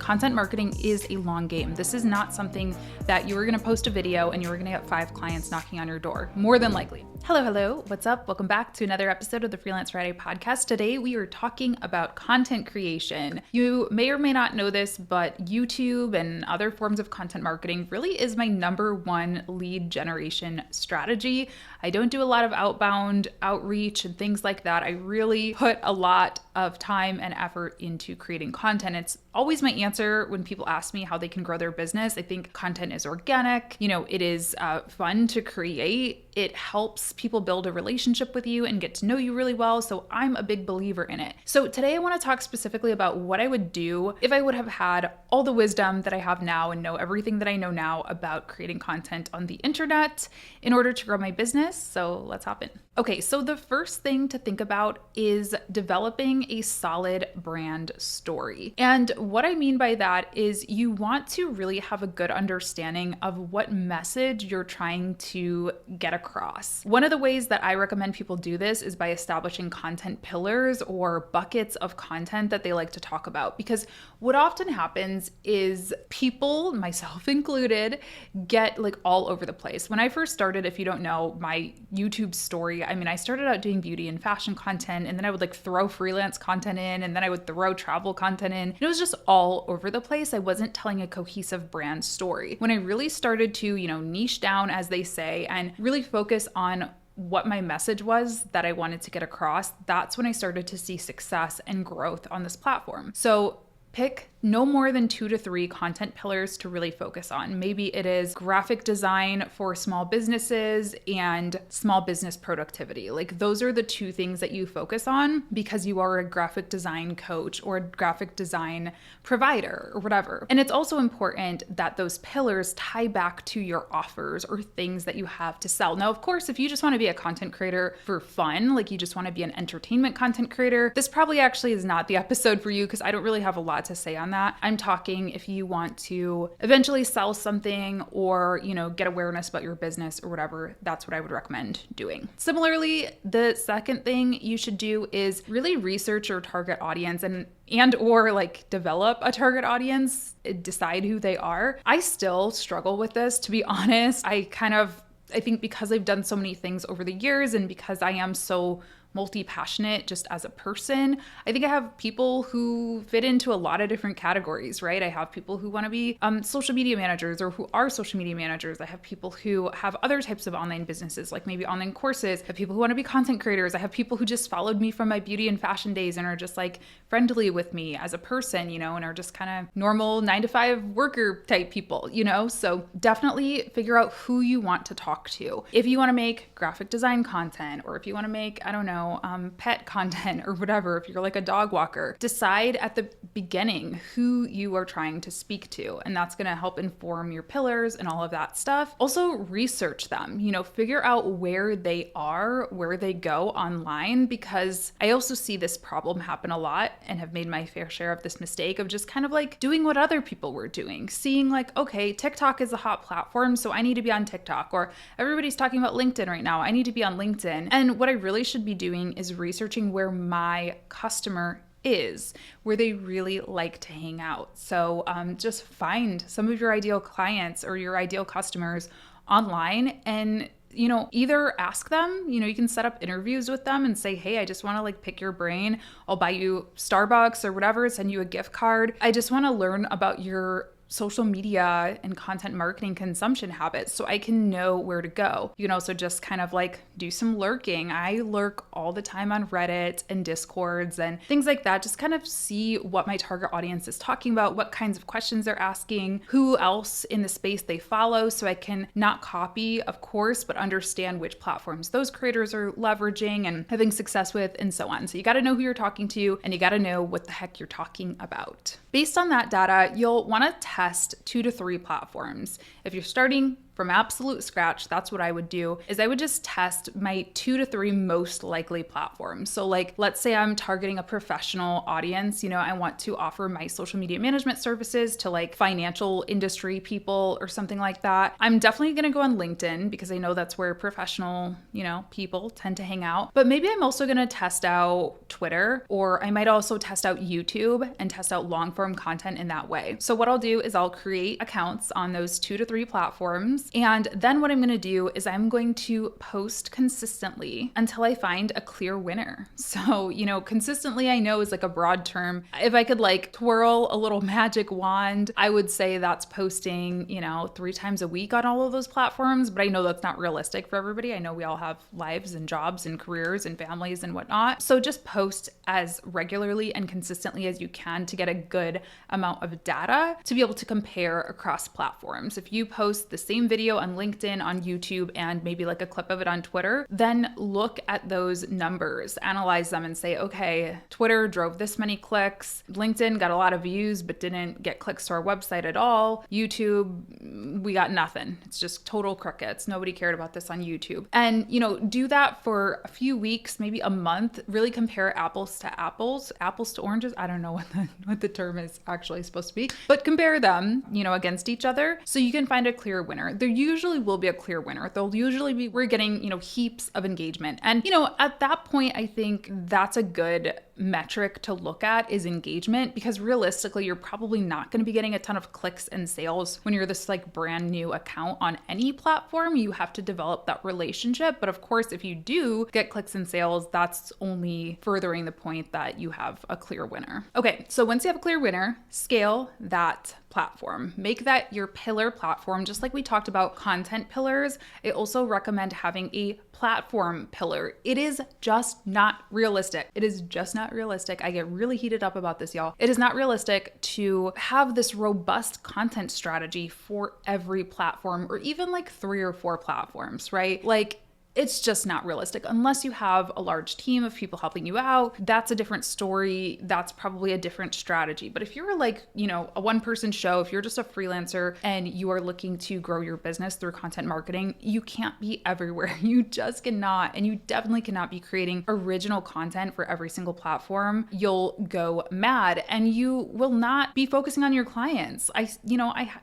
content marketing is a long game. This is not something that you are going to post a video and you are going to get 5 clients knocking on your door, more than likely. Hello, what's up? Welcome back to another episode of the Freelance Friday podcast. Today we are talking about content creation. You may or may not know this, but YouTube and other forms of content marketing really is my number one lead generation strategy. I don't do a lot of outbound outreach and things like that. I really put a lot of time and effort into creating content. It's always my answer when people ask me how they can grow their business. I think content is organic. It is fun to create. It helps people build a relationship with you and get to know you really well. So I'm a big believer in it. So today I want to talk specifically about what I would do if I would have had all the wisdom that I have now and know everything that I know now about creating content on the internet in order to grow my business. So let's hop in. Okay, so the first thing to think about is developing a solid brand story. And what I mean by that is you want to really have a good understanding of what message you're trying to get across. One of the ways that I recommend people do this is by establishing content pillars or buckets of content that they like to talk about. Because what often happens is people, myself included, get like all over the place. When I first started, if you don't know, my YouTube story, I started out doing beauty and fashion content, and then I would like throw freelance content in, and then I would throw travel content in. It was just all over the place. I wasn't telling a cohesive brand story. When I really started to, niche down, as they say, and really focus on what my message was that I wanted to get across, that's when I started to see success and growth on this platform. So pick no more than 2 to 3 content pillars to really focus on. Maybe it is graphic design for small businesses and small business productivity. Like those are the 2 things that you focus on because you are a graphic design coach or a graphic design provider or whatever. And it's also important that those pillars tie back to your offers or things that you have to sell. Now, of course, if you just want to be a content creator for fun, like you just want to be an entertainment content creator, this probably actually is not the episode for you because I don't really have a lot to say on that. I'm talking if you want to eventually sell something or, get awareness about your business or whatever, that's what I would recommend doing. Similarly, the second thing you should do is really research your target audience and or like develop a target audience, decide who they are. I still struggle with this, to be honest. I think because I've done so many things over the years and because I am so multi-passionate just as a person, I think I have people who fit into a lot of different categories, right? I have people who want to be social media managers or who are social media managers. I have people who have other types of online businesses, like maybe online courses. I have people who want to be content creators. I have people who just followed me from my beauty and fashion days and are just like friendly with me as a person, and are just kind of normal 9-to-5 worker type people, So definitely figure out who you want to talk to. If you want to make graphic design content, or if you want to make, pet content or whatever, if you're like a dog walker, decide at the beginning who you are trying to speak to. And that's going to help inform your pillars and all of that stuff. Also research them, figure out where they are, where they go online, because I also see this problem happen a lot and have made my fair share of this mistake of just kind of like doing what other people were doing, seeing like, okay, TikTok is a hot platform, so I need to be on TikTok, or everybody's talking about LinkedIn right now, I need to be on LinkedIn. And what I really should be doing is researching where my customer is, where they really like to hang out. So just find some of your ideal clients or your ideal customers online and either ask them, you can set up interviews with them and say, hey, I just want to like pick your brain. I'll buy you Starbucks or whatever, send you a gift card. I just want to learn about your social media and content marketing consumption habits so I can know where to go. So just kind of like do some lurking. I lurk all the time on Reddit and Discords and things like that. Just kind of see what my target audience is talking about, what kinds of questions they're asking, who else in the space they follow, so I can not copy, of course, but understand which platforms those creators are leveraging and having success with, and so on. So you got to know who you're talking to and you got to know what the heck you're talking about. Based on that data, you'll want to test 2 to 3 platforms. If you're starting, from absolute scratch, that's what I would do, is I would just test my 2 to 3 most likely platforms. So like, let's say I'm targeting a professional audience, I want to offer my social media management services to like financial industry people or something like that. I'm definitely going to go on LinkedIn because I know that's where professional, people tend to hang out. But maybe I'm also going to test out Twitter, or I might also test out YouTube and test out long form content in that way. So what I'll do is I'll create accounts on those 2 to 3 platforms. And then what I'm going to do is I'm going to post consistently until I find a clear winner. So, consistently I know is like a broad term. If I could like twirl a little magic wand, I would say that's posting, 3 times a week on all of those platforms. But I know that's not realistic for everybody. I know we all have lives and jobs and careers and families and whatnot. So just post as regularly and consistently as you can to get a good amount of data to be able to compare across platforms. If you post the same video on LinkedIn, on YouTube, and maybe like a clip of it on Twitter, then look at those numbers, analyze them and say, okay, Twitter drove this many clicks, LinkedIn got a lot of views but didn't get clicks to our website at all, YouTube, we got nothing. It's just total crickets. Nobody cared about this on YouTube. And, do that for a few weeks, maybe a month, really compare apples to apples, apples to oranges. I don't know what the term is actually supposed to be, but compare them, against each other so you can find a clear winner. There usually will be a clear winner. There'll usually be, we're getting, heaps of engagement. And, at that point, I think that's a good metric to look at is engagement, because realistically, you're probably not going to be getting a ton of clicks and sales when you're this like brand new account on any platform. You have to develop that relationship. But of course, if you do get clicks and sales, that's only furthering the point that you have a clear winner. Okay, so once you have a clear winner, scale that platform. Make that your pillar platform. Just like we talked about content pillars, I also recommend having a platform pillar. It is just not realistic. It is just not realistic. I get really heated up about this, y'all. It is not realistic to have this robust content strategy for every platform, or even like 3 or 4 platforms, right? Like, it's just not realistic unless you have a large team of people helping you out. That's a different story. That's probably a different strategy. But if you're like, a one-person show, if you're just a freelancer and you are looking to grow your business through content marketing, you can't be everywhere. You just cannot. And you definitely cannot be creating original content for every single platform. You'll go mad and you will not be focusing on your clients. I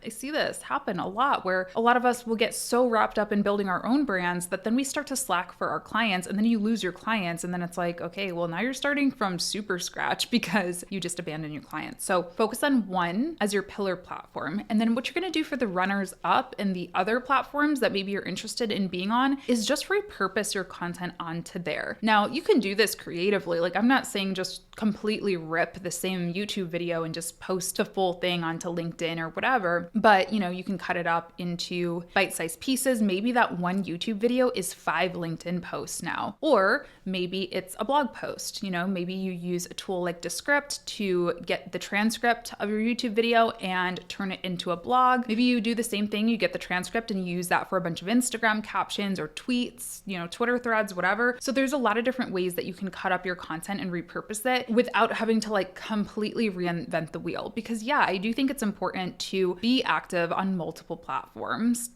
see this happen a lot, where a lot of us will get so wrapped up in building our own brands that then we start to slack for our clients, and then you lose your clients, and then it's like, okay, well, now you're starting from super scratch because you just abandoned your clients. So focus on one as your pillar platform, and then what you're going to do for the runners up and the other platforms that maybe you're interested in being on is just repurpose your content onto there. Now, you can do this creatively. Like, I'm not saying just completely rip the same YouTube video and just post a full thing onto LinkedIn or whatever, but you can cut it up into bite-sized pieces. Maybe that one YouTube video is 5 LinkedIn posts now, or maybe it's a blog post. Maybe you use a tool like Descript to get the transcript of your YouTube video and turn it into a blog. Maybe you do the same thing. You get the transcript and you use that for a bunch of Instagram captions or tweets, Twitter threads, whatever. So there's a lot of different ways that you can cut up your content and repurpose it without having to like completely reinvent the wheel. Because yeah, I do think it's important to be active on multiple platforms,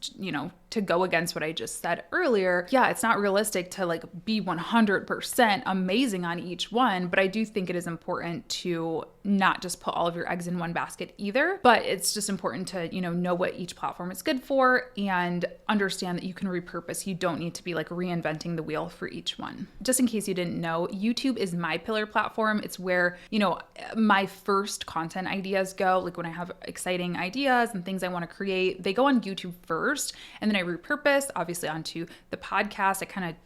to go against what I just said earlier. Yeah, it's not realistic to like be 100% amazing on each one, but I do think it is important to not just put all of your eggs in one basket either. But it's just important to, know what each platform is good for and understand that you can repurpose. You don't need to be like reinventing the wheel for each one. Just in case you didn't know, YouTube is my pillar platform. It's where, my first content ideas go. Like when I have exciting ideas and things I want to create, they go on YouTube first, and then I repurpose obviously onto the podcast. I kind of,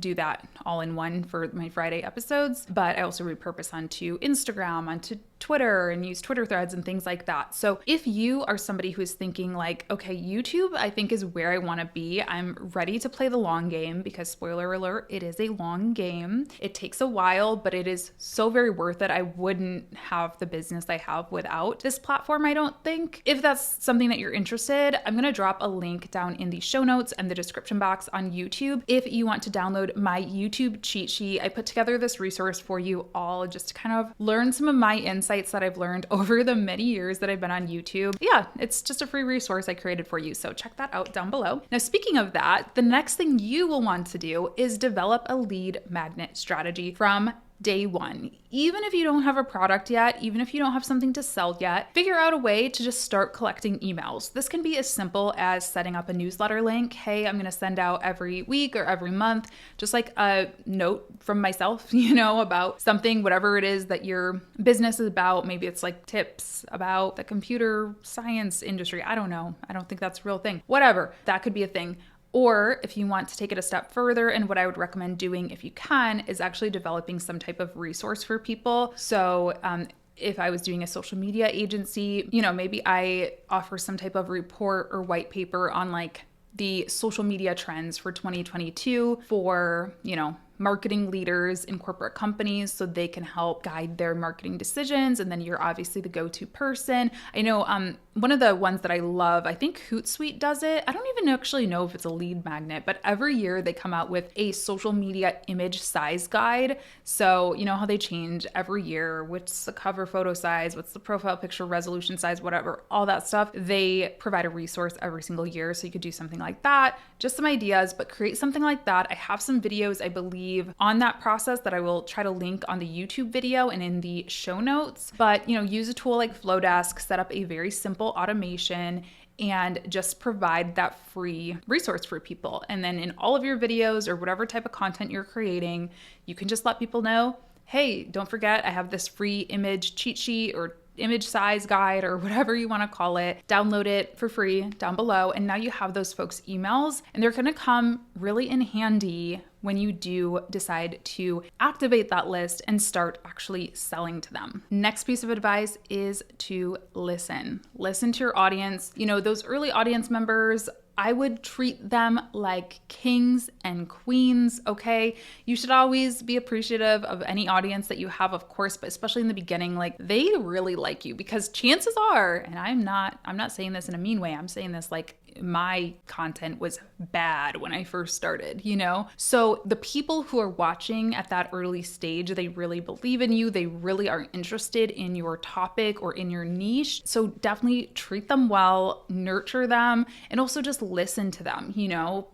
do that all in one for my Friday episodes, but I also repurpose onto Instagram, onto Twitter, and use Twitter threads and things like that. So if you are somebody who's thinking like, okay, YouTube, I think is where I want to be. I'm ready to play the long game, because spoiler alert, it is a long game. It takes a while, but it is so very worth it. I wouldn't have the business I have without this platform, I don't think. If that's something that you're interested, I'm going to drop a link down down in the show notes and the description box on YouTube if you want to download my YouTube cheat sheet. I put together this resource for you all just to kind of learn some of my insights that I've learned over the many years that I've been on YouTube. Yeah, it's just a free resource I created for you. So check that out down below. Now, speaking of that, the next thing you will want to do is develop a lead magnet strategy from day one. Even if you don't have a product yet, even if you don't have something to sell yet, figure out a way to just start collecting emails. This can be as simple as setting up a newsletter link. Hey, I'm going to send out every week or every month, just like a note from myself, about something, whatever it is that your business is about. Maybe it's like tips about the computer science industry. I don't know. I don't think that's a real thing. Whatever. That could be a thing. Or if you want to take it a step further, and what I would recommend doing if you can is actually developing some type of resource for people. So if I was doing a social media agency, maybe I offer some type of report or white paper on like the social media trends for 2022 for, marketing leaders in corporate companies so they can help guide their marketing decisions. And then you're obviously the go-to person. I know one of the ones that I love, I think Hootsuite does it. I don't even actually know if it's a lead magnet, but every year they come out with a social media image size guide. So you know how they change every year, what's the cover photo size, what's the profile picture resolution size, whatever, all that stuff. They provide a resource every single year. So you could do something like that, just some ideas, but create something like that. I have some videos, I believe, on that process that I will try to link on the YouTube video and in the show notes. But, use a tool like Flowdesk, set up a very simple automation, and just provide that free resource for people. And then in all of your videos or whatever type of content you're creating, you can just let people know, hey, don't forget, I have this free image cheat sheet or image size guide or whatever you want to call it. Download it for free down below. And now you have those folks' emails, and they're going to come really in handy when you do decide to activate that list and start actually selling to them. Next piece of advice is to listen. Listen to your audience. Those early audience members, I would treat them like kings and queens, okay? You should always be appreciative of any audience that you have, of course, but especially in the beginning, like they really like you, because chances are, and I'm not saying this in a mean way, I'm saying this like my content was bad when I first started, So the people who are watching at that early stage, they really believe in you. They really are interested in your topic or in your niche. So definitely treat them well, nurture them, and also just listen to them,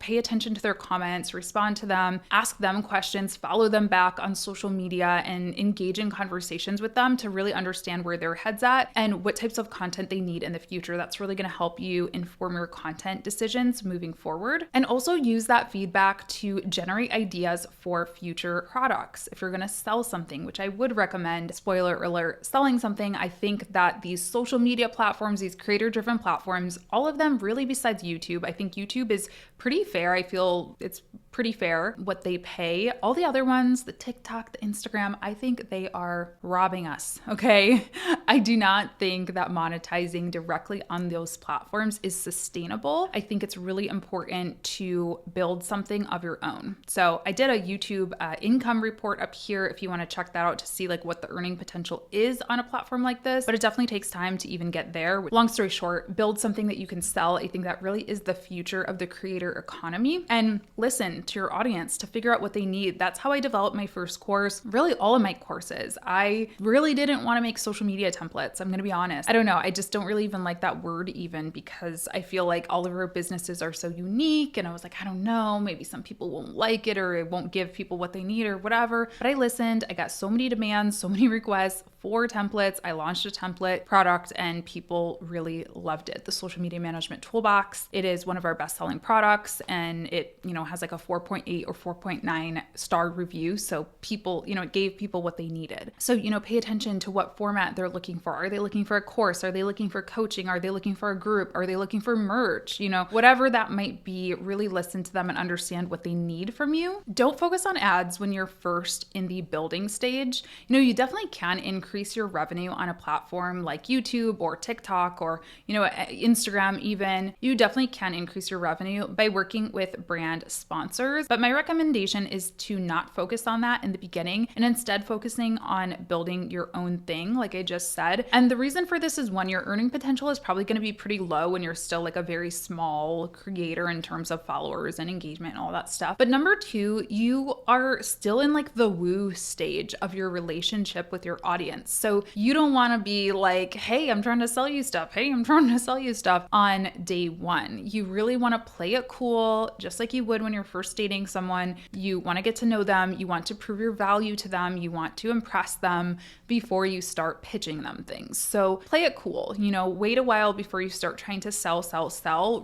pay attention to their comments, respond to them, ask them questions, follow them back on social media, and engage in conversations with them to really understand where their head's at and what types of content they need in the future. That's really going to help you inform your content decisions moving forward. And also use that feedback to generate ideas for future products. If you're going to sell something, which I would recommend, spoiler alert, selling something, I think that these social media platforms, these creator-driven platforms, all of them really besides YouTube, I think YouTube is pretty fair. I feel it's pretty fair what they pay. All the other ones, the TikTok, the Instagram, I think they are robbing us, okay? I do not think that monetizing directly on those platforms is sustainable. I think it's really important to build something of your own. So I did a YouTube income report up here if you want to check that out to see like what the earning potential is on a platform like this, but it definitely takes time to even get there. Long story short, build something that you can sell. I think that really is the future of the creator economy, and listen to your audience to figure out what they need. That's how I developed my first course, really all of my courses. I really didn't want to make social media templates. I'm going to be honest. I don't know. I just don't really even like that word even, because I feel like all of our businesses are so unique. And I was like, I don't know, maybe some people won't like it or it won't give people what they need or whatever. But I listened. I got so many demands, so many requests for templates. I launched a template product and people really loved it. The social media management toolbox. It is one of our best-selling products, and it, has like a 4.8 or 4.9 star review. So people, it gave people what they needed. So, pay attention to what format they're looking for. Are they looking for a course? Are they looking for coaching? Are they looking for a group? Are they looking for merch? Whatever that might be, really listen to them and understand what they need from you. Don't focus on ads when you're first in the building stage. You definitely can increase your revenue on a platform like YouTube or TikTok or, Instagram even. You definitely can increase your revenue by working with brand sponsors. But my recommendation is to not focus on that in the beginning and instead focusing on building your own thing, like I just said. And the reason for this is, one, your earning potential is probably going to be pretty low when you're still like a very very small creator in terms of followers and engagement and all that stuff. But number two, you are still in like the woo stage of your relationship with your audience. So you don't want to be like, hey, I'm trying to sell you stuff. Hey, I'm trying to sell you stuff on day one. You really want to play it cool, just like you would when you're first dating someone. You want to get to know them. You want to prove your value to them. You want to impress them before you start pitching them things. So play it cool, wait a while before you start trying to sell.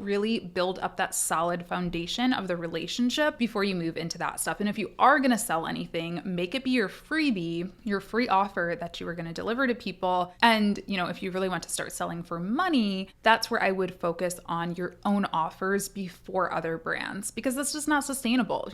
Really build up that solid foundation of the relationship before you move into that stuff. And if you are going to sell anything, make it be your freebie, your free offer that you are going to deliver to people. And, if you really want to start selling for money, that's where I would focus on your own offers before other brands, because that's just not sustainable.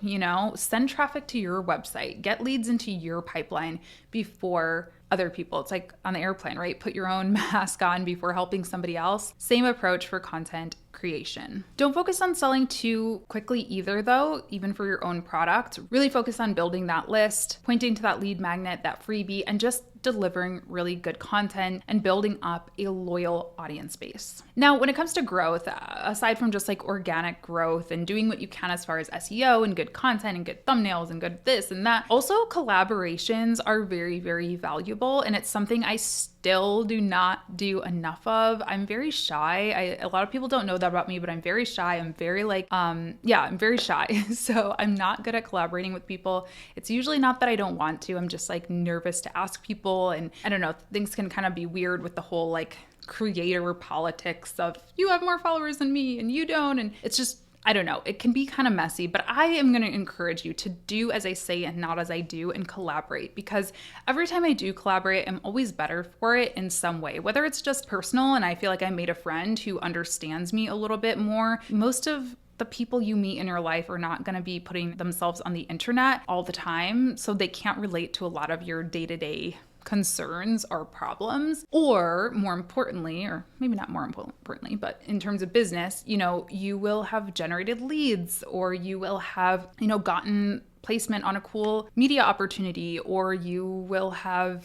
Send traffic to your website, get leads into your pipeline before other people. It's like on the airplane, right? Put your own mask on before helping somebody else. Same approach for content creation. Don't focus on selling too quickly either, though, even for your own product. Really focus on building that list, pointing to that lead magnet, that freebie, and just delivering really good content and building up a loyal audience base. Now, when it comes to growth, aside from just like organic growth and doing what you can as far as SEO and good content and good thumbnails and good this and that, also collaborations are very, very valuable. And it's something I still do not do enough of. I'm very shy. A lot of people don't know that about me, but I'm very shy. I'm very I'm very shy. So I'm not good at collaborating with people. It's usually not that I don't want to. I'm just like nervous to ask people. And I don't know, things can kind of be weird with the whole like creator politics of you have more followers than me and you don't. And it's just, I don't know, it can be kind of messy, but I am going to encourage you to do as I say and not as I do and collaborate, because every time I do collaborate, I'm always better for it in some way, whether it's just personal and I feel like I made a friend who understands me a little bit more. Most of the people you meet in your life are not going to be putting themselves on the internet all the time, so they can't relate to a lot of your day-to-day concerns or problems. Or more importantly, or maybe not more importantly, but in terms of business, you will have generated leads, or you will have, gotten placement on a cool media opportunity, or you will have,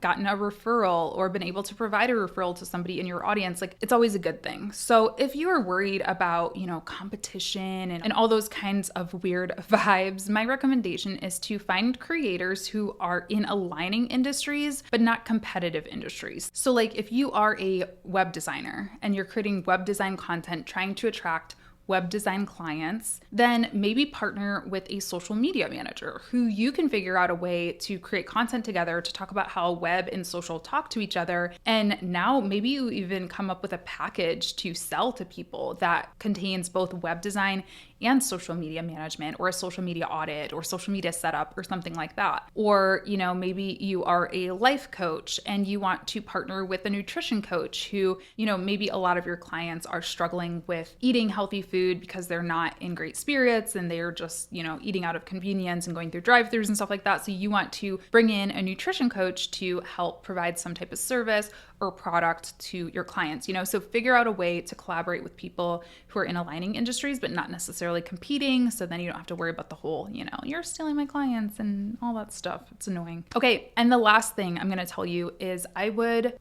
gotten a referral or been able to provide a referral to somebody in your audience. Like, it's always a good thing. So if you are worried about, competition and all those kinds of weird vibes, my recommendation is to find creators who are in aligning industries, but not competitive industries. So like if you are a web designer and you're creating web design content, trying to attract web design clients, then maybe partner with a social media manager who you can figure out a way to create content together to talk about how web and social talk to each other. And now maybe you even come up with a package to sell to people that contains both web design and social media management, or a social media audit, or social media setup, or something like that. Or, maybe you are a life coach and you want to partner with a nutrition coach who, maybe a lot of your clients are struggling with eating healthy food because they're not in great spirits and they're just, eating out of convenience and going through drive-thrus and stuff like that. So you want to bring in a nutrition coach to help provide some type of service or product to your clients, so figure out a way to collaborate with people who are in aligning industries, but not necessarily competing. So then you don't have to worry about the whole, you're stealing my clients and all that stuff. It's annoying. Okay. And the last thing I'm going to tell you is I would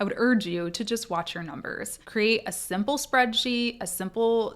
urge you to just watch your numbers. Create a simple spreadsheet, a simple,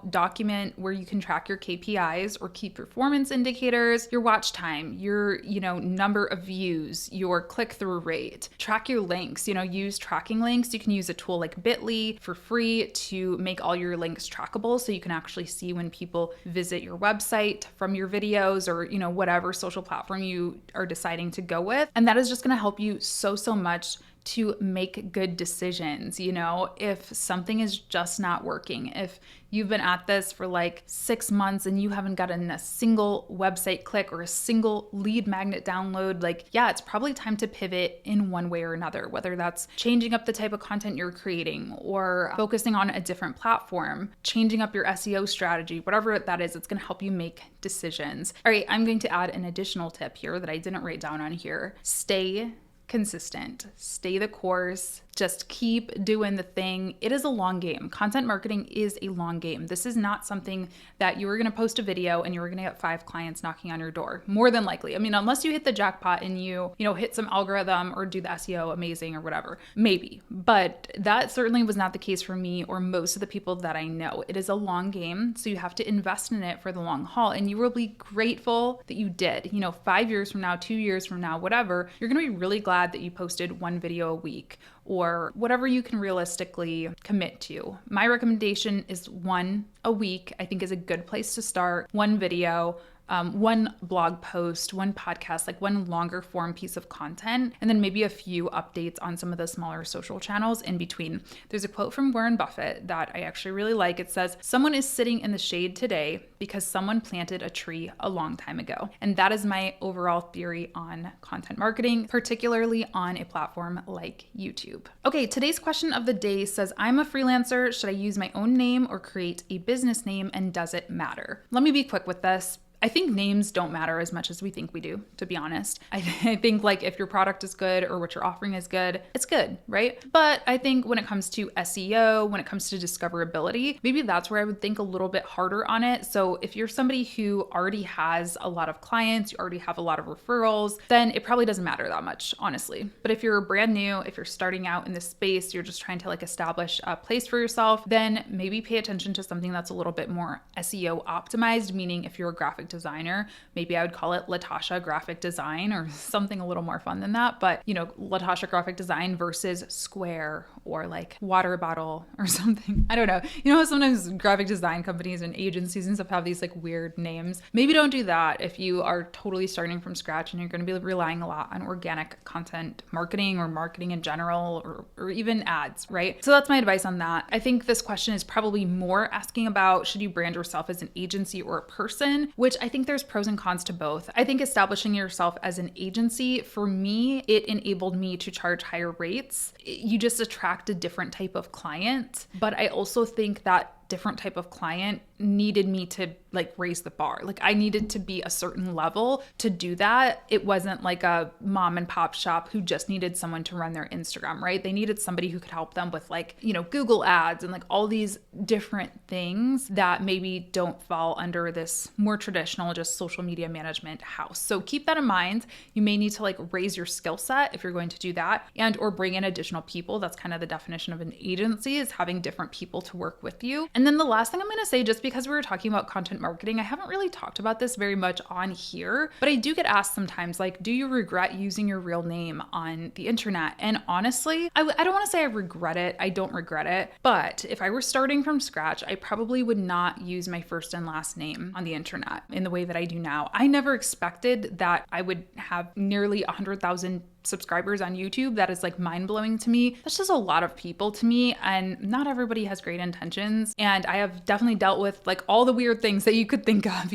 document where you can track your KPIs or key performance indicators, your watch time, your, number of views, your click-through rate, track your links. Use tracking links. You can use a tool like Bitly for free to make all your links trackable, so you can actually see when people visit your website from your videos, or whatever social platform you are deciding to go with. And that is just going to help you so much to make good decisions. If something is just not working, if you've been at this for like 6 months and you haven't gotten a single website click or a single lead magnet download, it's probably time to pivot in one way or another, whether that's changing up the type of content you're creating or focusing on a different platform, changing up your SEO strategy, whatever that is, it's going to help you make decisions. All right, I'm going to add an additional tip here that I didn't write down on here. Stay consistent, stay the course, Just keep doing the thing. It is a long game. Content marketing is a long game. This is not something that you were going to post a video and you were going to get 5 clients knocking on your door. More than likely. I mean, unless you hit the jackpot and you hit some algorithm or do the SEO amazing or whatever, maybe. But that certainly was not the case for me or most of the people that I know. It is a long game, so you have to invest in it for the long haul, and you will be grateful that you did. 5 years from now, 2 years from now, whatever, you're going to be really glad that you posted 1 video a week or whatever you can realistically commit to. My recommendation is 1 a week, I think is a good place to start. 1 video, 1 blog post, 1 podcast, like 1 longer form piece of content, and then maybe a few updates on some of the smaller social channels in between. There's a quote from Warren Buffett that I actually really like. It says, "Someone is sitting in the shade today because someone planted a tree a long time ago." And that is my overall theory on content marketing, particularly on a platform like YouTube. Okay, today's question of the day says, "I'm a freelancer. Should I use my own name or create a business name, and does it matter?" Let me be quick with this. I think names don't matter as much as we think we do, to be honest. I think like if your product is good or what you're offering is good, it's good, right? But I think when it comes to SEO, when it comes to discoverability, maybe that's where I would think a little bit harder on it. So if you're somebody who already has a lot of clients, you already have a lot of referrals, then it probably doesn't matter that much, honestly. But if you're brand new, if you're starting out in this space, you're just trying to like establish a place for yourself, then maybe pay attention to something that's a little bit more SEO optimized, meaning if you're a graphic designer, maybe I would call it Latasha graphic design or something a little more fun than that. But Latasha graphic design versus Square or like water bottle or something. I don't know. How sometimes graphic design companies and agencies and stuff have these like weird names. Maybe don't do that if you are totally starting from scratch and you're going to be relying a lot on organic content marketing or marketing in general or even ads, right? So that's my advice on that. I think this question is probably more asking about, should you brand yourself as an agency or a person, which I think there's pros and cons to both. I think establishing yourself as an agency, for me, it enabled me to charge higher rates. You just attract a different type of client. But I also think that different type of client needed me to like raise the bar. Like I needed to be a certain level to do that. It wasn't like a mom and pop shop who just needed someone to run their Instagram, right? They needed somebody who could help them with like, Google ads and like all these different things that maybe don't fall under this more traditional just social media management house. So keep that in mind. You may need to like raise your skill set if you're going to do that and or bring in additional people. That's kind of the definition of an agency, is having different people to work with you. And then the last thing I'm going to say, just because we were talking about content marketing, I haven't really talked about this very much on here, but I do get asked sometimes, like, do you regret using your real name on the internet? And honestly, I don't want to say I regret it. I don't regret it. But if I were starting from scratch, I probably would not use my first and last name on the internet in the way that I do now. I never expected that I would have nearly 100,000 subscribers on YouTube. That is like mind-blowing to me. That's just a lot of people to me, and not everybody has great intentions. And I have definitely dealt with like all the weird things that you could think of,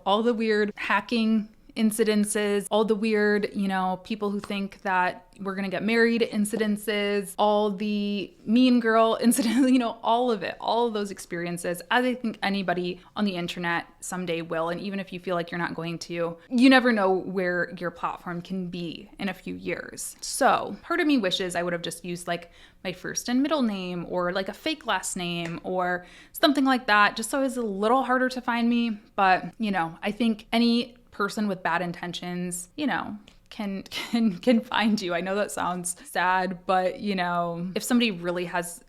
all the weird hacking incidences, all the weird, people who think that we're going to get married incidences, all the mean girl incidents, all of it, all of those experiences, as I think anybody on the internet someday will. And even if you feel like you're not going to, you never know where your platform can be in a few years. So part of me wishes I would have just used like my first and middle name or like a fake last name or something like that, just so it was a little harder to find me. But, I think any person with bad intentions, can find you. I know that sounds sad, but if somebody really has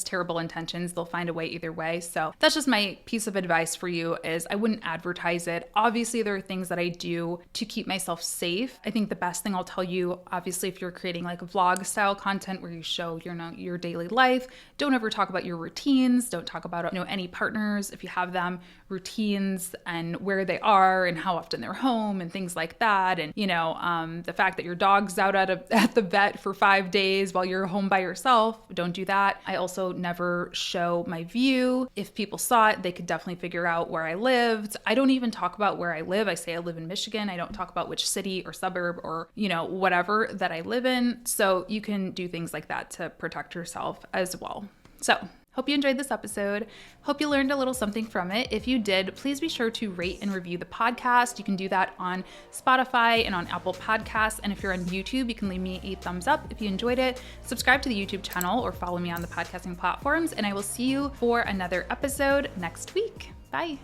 terrible intentions, they'll find a way either way. So that's just my piece of advice for you, is I wouldn't advertise it. Obviously, there are things that I do to keep myself safe. I think the best thing I'll tell you, obviously, if you're creating like vlog style content where you show your daily life, don't ever talk about your routines. Don't talk about any partners, if you have them, routines and where they are and how often they're home and things like that. And the fact that your dog's out at the vet for 5 days while you're home by yourself, don't do that. I also never show my view. If people saw it, they could definitely figure out where I lived. I don't even talk about where I live. I say I live in Michigan. I don't talk about which city or suburb or, whatever that I live in. So you can do things like that to protect yourself as well. So Hope you enjoyed this episode. Hope you learned a little something from it. If you did, please be sure to rate and review the podcast. You can do that on Spotify and on Apple Podcasts. And if you're on YouTube, you can leave me a thumbs up if you enjoyed it. Subscribe to the YouTube channel or follow me on the podcasting platforms. And I will see you for another episode next week. Bye.